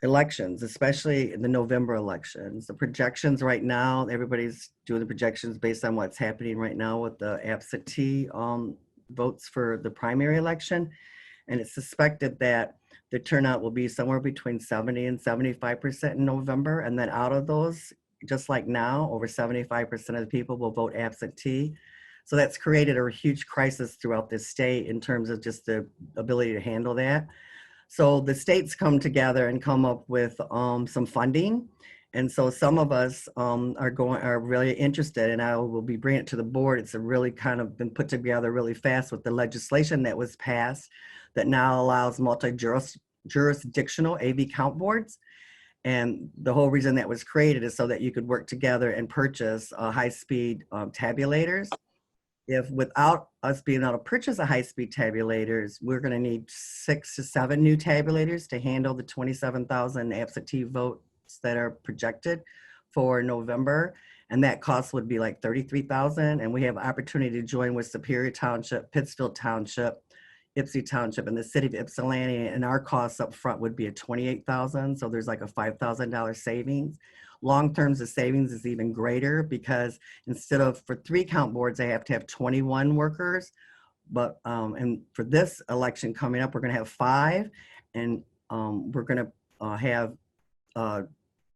Speaker 5: elections, especially the November elections. The projections right now, everybody's doing the projections based on what's happening right now with the absentee votes for the primary election. And it's suspected that the turnout will be somewhere between 70 and 75% in November. And then out of those, just like now, over 75% of the people will vote absentee. So that's created a huge crisis throughout the state in terms of just the ability to handle that. So the states come together and come up with some funding. And so some of us are really interested, and I will be bringing it to the board. It's really kind of been put together really fast with the legislation that was passed that now allows multi-jurisdictional AV count boards. And the whole reason that was created is so that you could work together and purchase high-speed tabulators. If without us being able to purchase a high-speed tabulators, we're going to need 6 to 7 new tabulators to handle the 27,000 absentee votes that are projected for November. And that cost would be like $33,000. And we have opportunity to join with Superior Township, Pittsfield Township, Ypsilanti Township, and the city of Ypsilanti, and our costs up front would be at $28,000. So there's like a $5,000 savings. Long term, the savings is even greater because instead of for 3 count boards, I have to have 21 workers. but, and for this election coming up, we're gonna have 5, and we're gonna have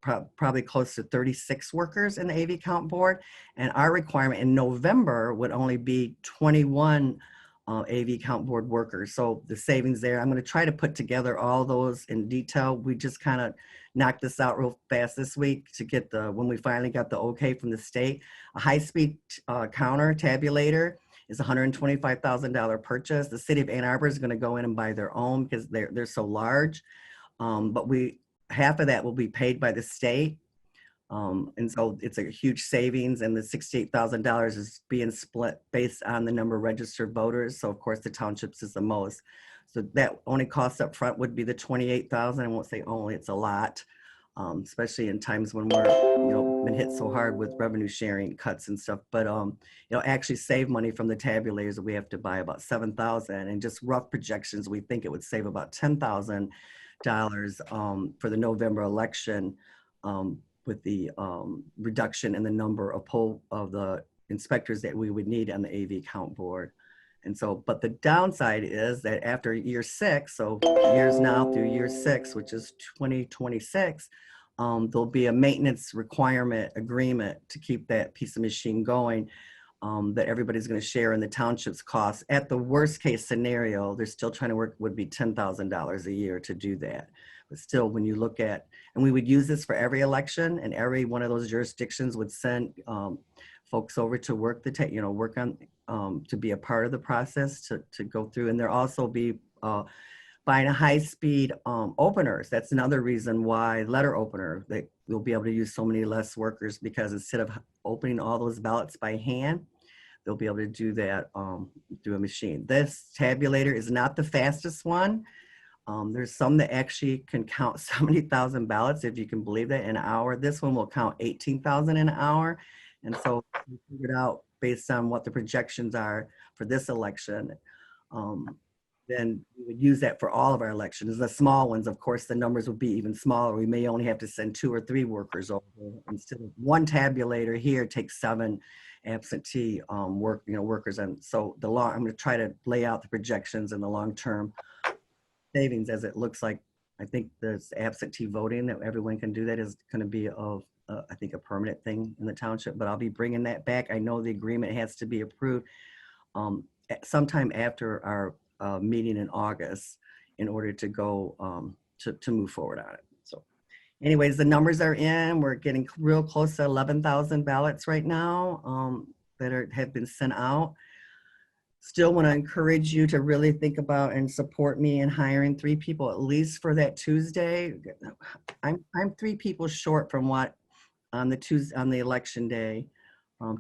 Speaker 5: probably close to 36 workers in the AV count board. And our requirement in November would only be 21 AV count board workers. So the savings there, I'm going to try to put together all those in detail. We just kind of knocked this out real fast this week to get when we finally got the okay from the state. A high-speed counter tabulator is a $125,000 purchase. The city of Ann Arbor is going to go in and buy their own because they're so large. But half of that will be paid by the state. And so it's a huge savings, and the $68,000 is being split based on the number of registered voters. So of course the townships is the most. So that only cost up front would be the $28,000. I won't say only, it's a lot, especially in times when we're, been hit so hard with revenue sharing cuts and stuff. But, actually save money from the tabulators. We have to buy about $7,000, and just rough projections, we think it would save about $10,000 for the November election, with the reduction in the number of the inspectors that we would need on the AV count board. And so, but the downside is that after year 6, so years now through year 6, which is 2026, there'll be a maintenance requirement agreement to keep that piece of machine going, that everybody's going to share in the township's costs. At the worst case scenario, they're still trying to work, would be $10,000 a year to do that. But still, when you look at, and we would use this for every election, and every one of those jurisdictions would send folks over to work work on, to be a part of the process, to go through. And there also be buying a high-speed openers. That's another reason why letter opener, that we'll be able to use so many less workers, because instead of opening all those ballots by hand, they'll be able to do that through a machine. This tabulator is not the fastest one. There's some that actually can count 70,000 ballots, if you can believe that, in an hour. This one will count 18,000 in an hour. And so we figured out, based on what the projections are for this election, then we would use that for all of our elections. The small ones, of course, the numbers would be even smaller. We may only have to send 2 or 3 workers over. Instead of one tabulator here takes 7 absentee workers. And so I'm going to try to lay out the projections and the long-term savings, as it looks like. I think there's absentee voting, that everyone can do that, is going to be I think a permanent thing in the township, but I'll be bringing that back. I know the agreement has to be approved sometime after our meeting in August, in order to go to move forward on it. So anyways, the numbers are in. We're getting real close to 11,000 ballots right now that have been sent out. Still want to encourage you to really think about and support me in hiring 3 people at least for that Tuesday. I'm 3 people short from what on the election day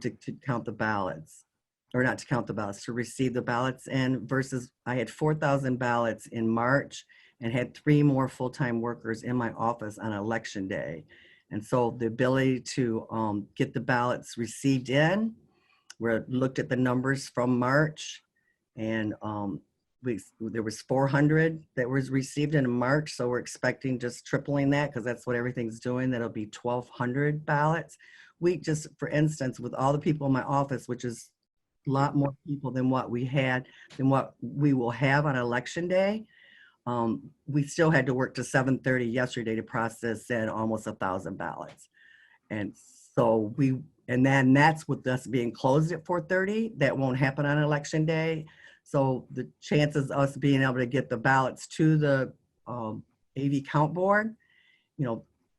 Speaker 5: to count the ballots, or not to count the ballots, to receive the ballots in, versus I had 4,000 ballots in March and had 3 more full-time workers in my office on election day. And so the ability to get the ballots received in, we looked at the numbers from March, and there was 400 that was received in March. So we're expecting just tripling that, because that's what everything's doing. That'll be 1,200 ballots. We just, for instance, with all the people in my office, which is a lot more people than what we will have on election day, we still had to work to 7:30 yesterday to process in almost 1,000 ballots. And so and then that's with us being closed at 4:30. That won't happen on election day. So the chances of us being able to get the ballots to the AV count board,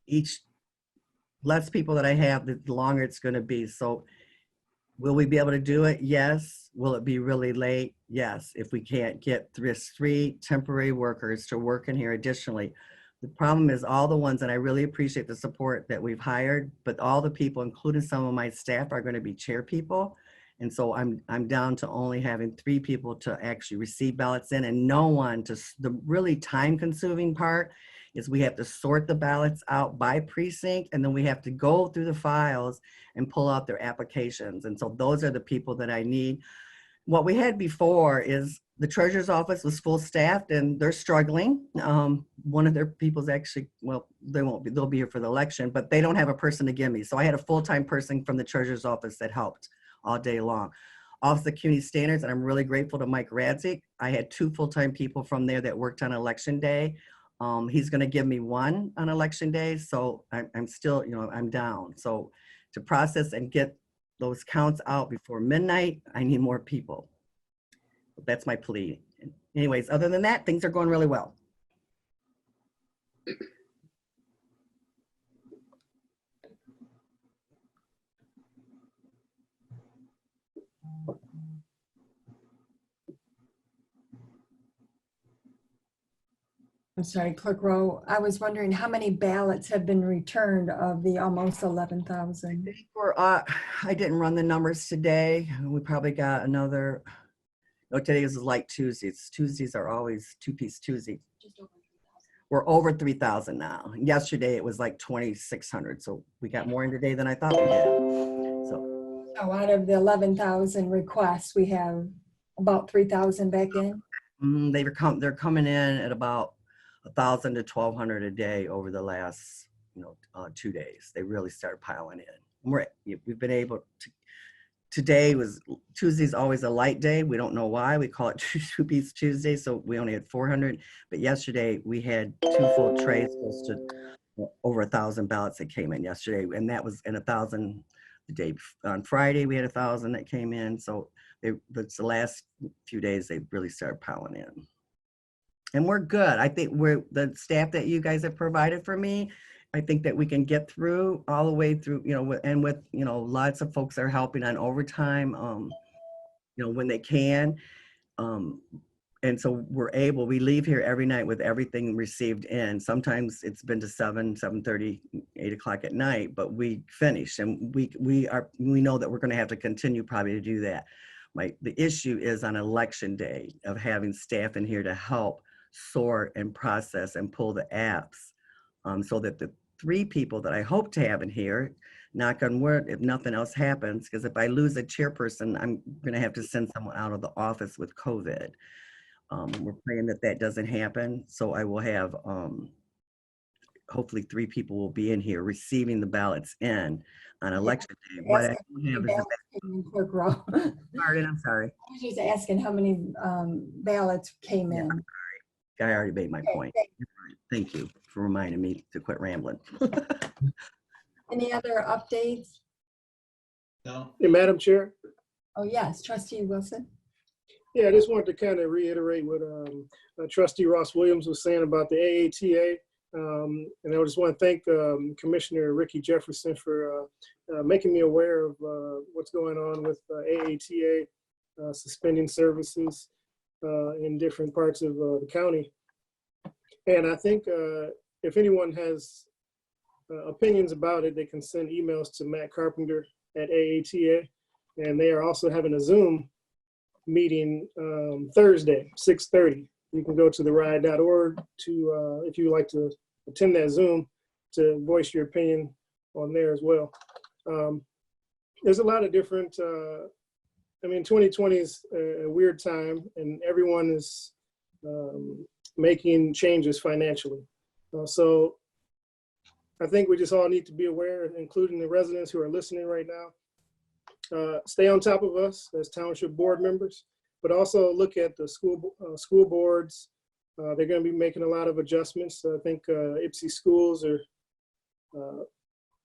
Speaker 5: each less people that I have, the longer it's going to be. So will we be able to do it? Yes. Will it be really late? Yes. If we can't get 3 temporary workers to work in here additionally. The problem is all the ones, and I really appreciate the support that we've hired, but all the people, including some of my staff, are going to be chair people. And so I'm down to only having 3 people to actually receive ballots in, and no one to. The really time-consuming part is we have to sort the ballots out by precinct, and then we have to go through the files and pull out their applications. And so those are the people that I need. What we had before is the treasurer's office was full staffed, and they're struggling. One of their people's actually, well, they'll be here for the election, but they don't have a person to give me. So I had a full-time person from the treasurer's office that helped all day long. Office of Community Standards, and I'm really grateful to Mike Radzik. I had 2 full-time people from there that worked on election day. He's going to give me 1 on election day, so I'm still, I'm down. So to process and get those counts out before midnight, I need more people. That's my plea. Anyways, other than that, things are going really well.
Speaker 1: I'm sorry, Clerk Rowe. I was wondering how many ballots have been returned of the almost 11,000?
Speaker 5: I didn't run the numbers today. We probably got another, today is like Tuesdays. Tuesdays are always two-piece Tuesdays. We're over 3,000 now. Yesterday it was like 2,600. So we got more in today than I thought we did. So
Speaker 1: out of the 11,000 requests, we have about 3,000 back in?
Speaker 5: they're coming in at about 1,000 to 1,200 a day over the last 2 days. They really started piling in. We've been able to. Tuesday's always a light day. We don't know why. We call it two-piece Tuesday, so we only had 400. But yesterday we had 2 full trays close to over 1,000 ballots that came in yesterday, and that was in 1,000 the day on Friday. We had 1,000 that came in. So it's the last few days they really started piling in. And we're good. I think the staff that you guys have provided for me, I think that we can get through all the way through, and with, lots of folks are helping on overtime, when they can. And so we leave here every night with everything received in. Sometimes it's been to 7:30, 8 o'clock at night, but we finish, and we know that we're going to have to continue probably to do that. The issue is on election day of having staff in here to help sort and process and pull the apps, so that the 3 people that I hope to have in here, knock on wood, if nothing else happens, because if I lose a chairperson, I'm going to have to send someone out of the office with COVID. We're praying that doesn't happen. So I will have, hopefully 3 people will be in here receiving the ballots in on election day. What I don't have is
Speaker 1: Clerk Rowe.
Speaker 5: I'm sorry.
Speaker 1: I was just asking how many ballots came in.
Speaker 5: I already made my point. Thank you for reminding me to quit rambling.
Speaker 1: Any other updates?
Speaker 8: No.
Speaker 12: Hey, Madam Chair.
Speaker 1: Oh, yes, Trustee Wilson.
Speaker 12: Yeah, I just wanted to kind of reiterate what Trustee Ross Williams was saying about the AATA. And I just want to thank Commissioner Ricky Jefferson for making me aware of what's going on with AATA suspending services in different parts of the county. And I think if anyone has opinions about it, they can send emails to Matt Carpenter at AATA. And they are also having a Zoom meeting Thursday, 6:30. You can go to theride.org to, if you would like to attend that Zoom, to voice your opinion on there as well. There's a lot of different, 2020 is a weird time, and everyone is making changes financially. So I think we just all need to be aware, including the residents who are listening right now. Stay on top of us as township board members, but also look at the school boards. They're going to be making a lot of adjustments. I think Ypsi schools are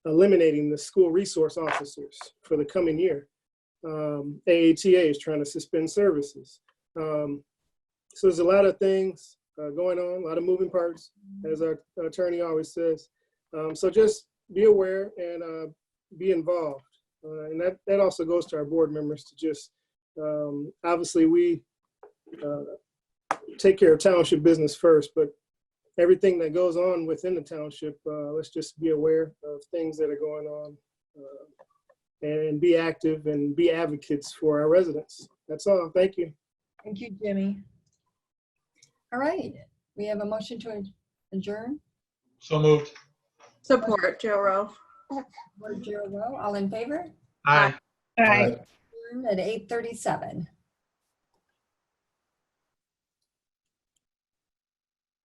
Speaker 12: eliminating the school resource officers for the coming year. AATA is trying to suspend services. So there's a lot of things going on, a lot of moving parts, as our attorney always says. So just be aware and be involved. And that also goes to our board members to just, obviously we take care of township business first, but everything that goes on within the township, let's just be aware of things that are going on and be active and be advocates for our residents. That's all. Thank you.
Speaker 1: Thank you, Jimmy. All right, we have a motion to adjourn.
Speaker 8: So moved.
Speaker 7: Support, Joe Rowe.
Speaker 1: Joe Rowe, all in favor?
Speaker 8: Aye.
Speaker 3: All right.
Speaker 1: At 8:37.